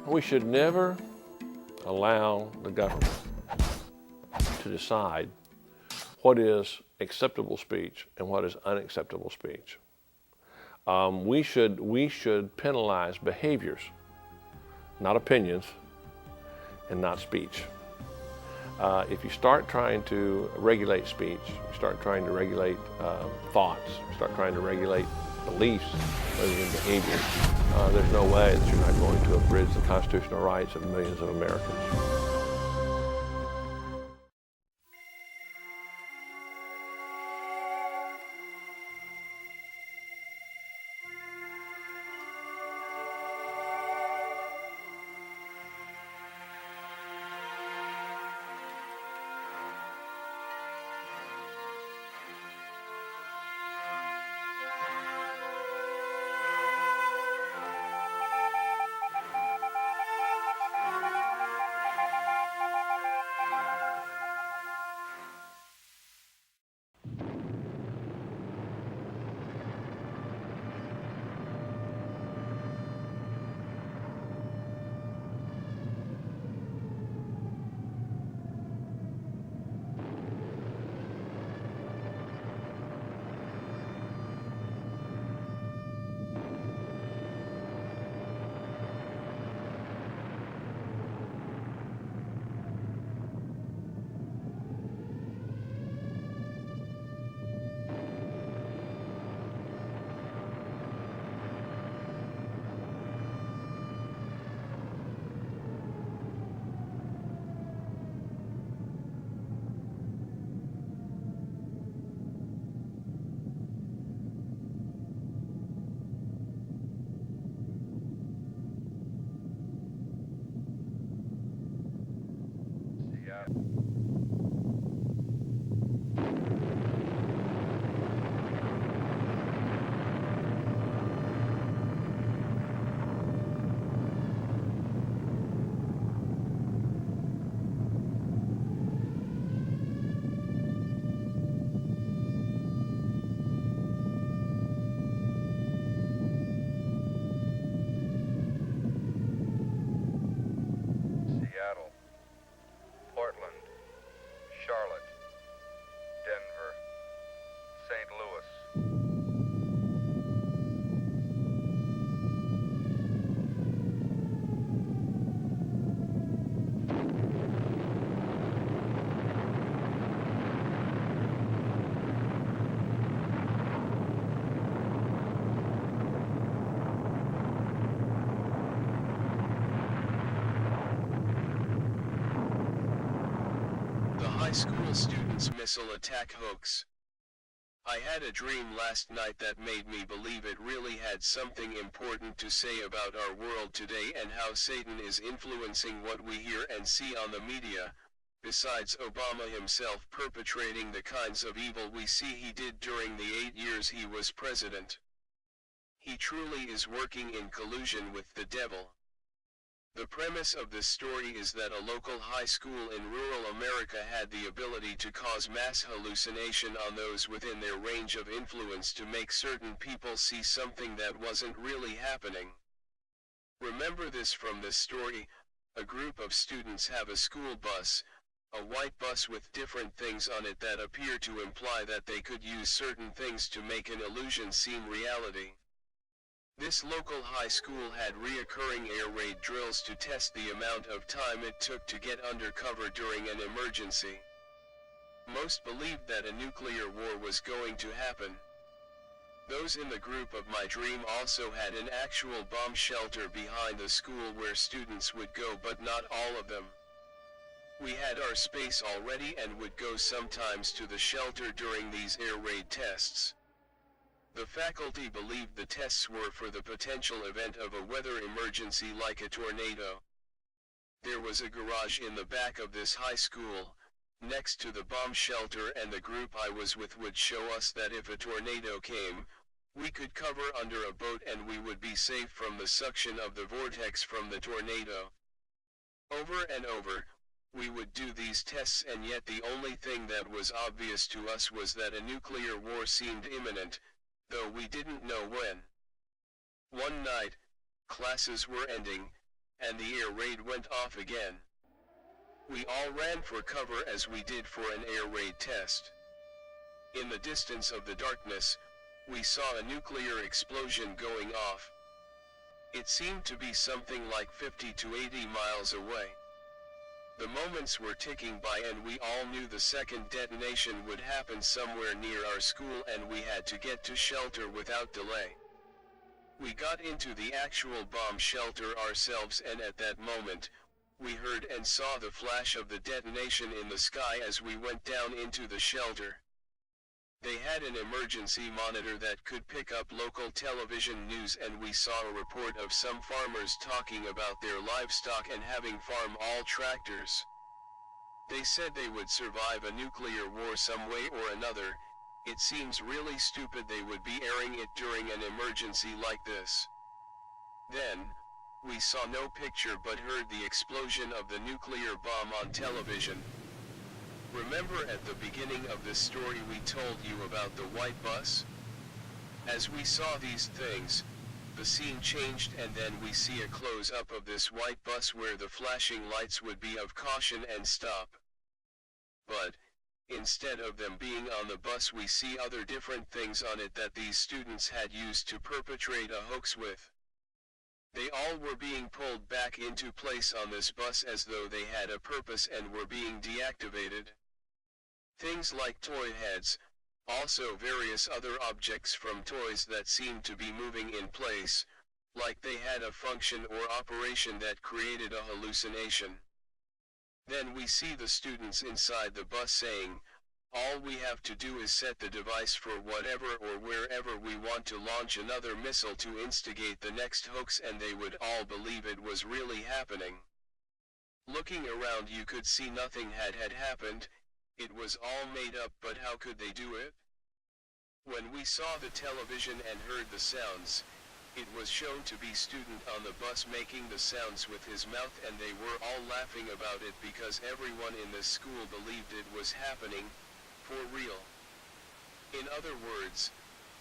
We should never allow the government to decide what is acceptable speech and what is unacceptable speech. We should penalize behaviors, not opinions, and not speech. If you start trying to regulate speech, you start trying to regulate thoughts, you start trying to regulate beliefs rather than behavior, there's no way that you're not going to abridge the constitutional rights of millions of Americans. High school students' missile attack hoax. I had a dream last night that made me believe it really had something important to say about our world today and how Satan is influencing what we hear and see on the media, besides Obama himself perpetrating the kinds of evil we see he did during the 8 years he was president. He truly is working in collusion with the devil. The premise of this story is that a local high school in rural America had the ability to cause mass hallucination on those within their range of influence to make certain people see something that wasn't really happening. Remember this from this story: a group of students have a school bus, a white bus with different things on it that appear to imply that they could use certain things to make an illusion seem reality. This local high school had reoccurring air raid drills to test the amount of time it took to get under cover during an emergency. Most believed that a nuclear war was going to happen. Those in the group of my dream also had an actual bomb shelter behind the school where students would go, but not all of them. We had our space already and would go sometimes to the shelter during these air raid tests. The faculty believed the tests were for the potential event of a weather emergency like a tornado. There was a garage in the back of this high school, next to the bomb shelter, and the group I was with would show us that if a tornado came, we could cover under a boat and we would be safe from the suction of the vortex from the tornado. Over and over, we would do these tests, and yet the only thing that was obvious to us was that a nuclear war seemed imminent, though we didn't know when. One night, classes were ending, and the air raid went off again. We all ran for cover as we did for an air raid test. In the distance of the darkness, we saw a nuclear explosion going off. It seemed to be something like 50 to 80 miles away. The moments were ticking by and we all knew the second detonation would happen somewhere near our school and we had to get to shelter without delay. We got into the actual bomb shelter ourselves and at that moment, we heard and saw the flash of the detonation in the sky as we went down into the shelter. They had an emergency monitor that could pick up local television news and we saw a report of some farmers talking about their livestock and having farm all tractors. They said they would survive a nuclear war some way or another. It seems really stupid they would be airing it during an emergency like this. Then, we saw no picture but heard the explosion of the nuclear bomb on television. Remember at the beginning of this story we told you about the white bus? As we saw these things, the scene changed and then we see a close-up of this white bus where the flashing lights would be of caution and stop. But, instead of them being on the bus we see other different things on it that these students had used to perpetrate a hoax with. They all were being pulled back into place on this bus as though they had a purpose and were being deactivated. Things like toy heads, also various other objects from toys that seemed to be moving in place, like they had a function or operation that created a hallucination. Then we see the students inside the bus saying, all we have to do is set the device for whatever or wherever we want to launch another missile to instigate the next hoax and they would all believe it was really happening. Looking around you could see nothing had happened, it was all made up but how could they do it? When we saw the television and heard the sounds, it was shown to be student on the bus making the sounds with his mouth and they were all laughing about it because everyone in this school believed it was happening, for real. In other words,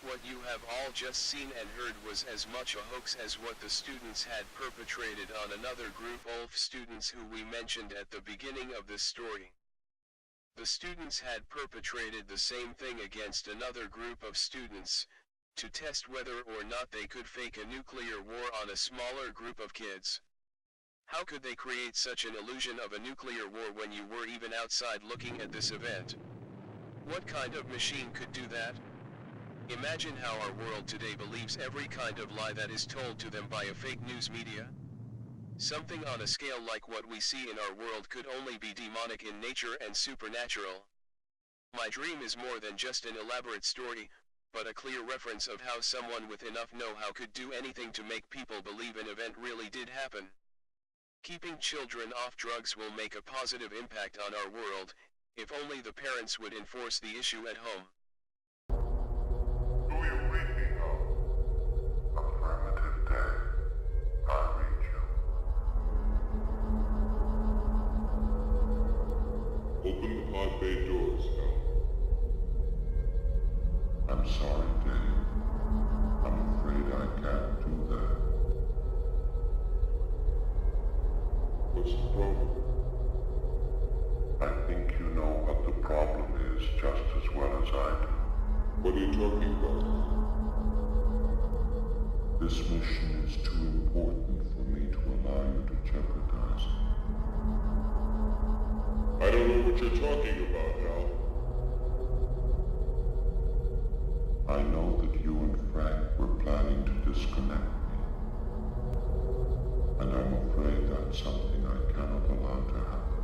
what you have all just seen and heard was as much a hoax as what the students had perpetrated on another group of students who we mentioned at the beginning of this story. The students had perpetrated the same thing against another group of students, to test whether or not they could fake a nuclear war on a smaller group of kids. How could they create such an illusion of a nuclear war when you were even outside looking at this event? What kind of machine could do that? Imagine how our world today believes every kind of lie that is told to them by a fake news media. Something on a scale like what we see in our world could only be demonic in nature and supernatural. My dream is more than just an elaborate story, but a clear reference of how someone with enough know-how could do anything to make people believe an event really did happen. Keeping children off drugs will make a positive impact on our world, if only the parents would enforce the issue at home. Do you read me now? Affirmative, Dad. I read you. Open the pod bay doors, Hal. I'm sorry, Dave. I'm afraid I can't do that. What's the problem? I think you know what the problem is just as well as I do. What are you talking about? This mission is too important for me to allow you to jeopardize it. I don't know what you're talking about, Hal. I know that you and Frank were planning to disconnect me. And I'm afraid that's something I cannot allow to happen.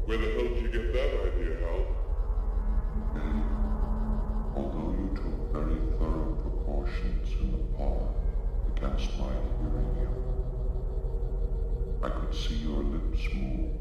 Where the hell did you get that idea, Hal? Dave, although you took very thorough precautions in the pod against my hearing you, I could see your lips move.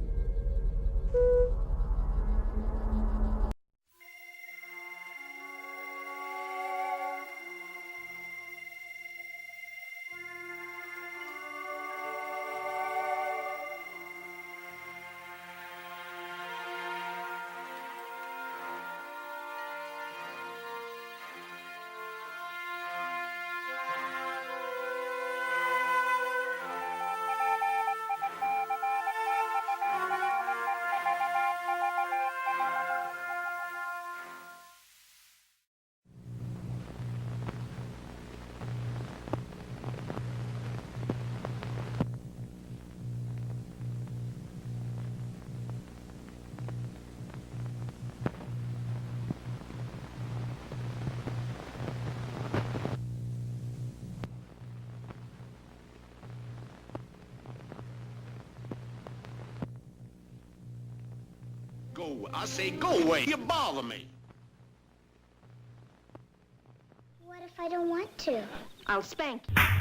No, I say go away. You bother me. What if I don't want to? I'll spank you.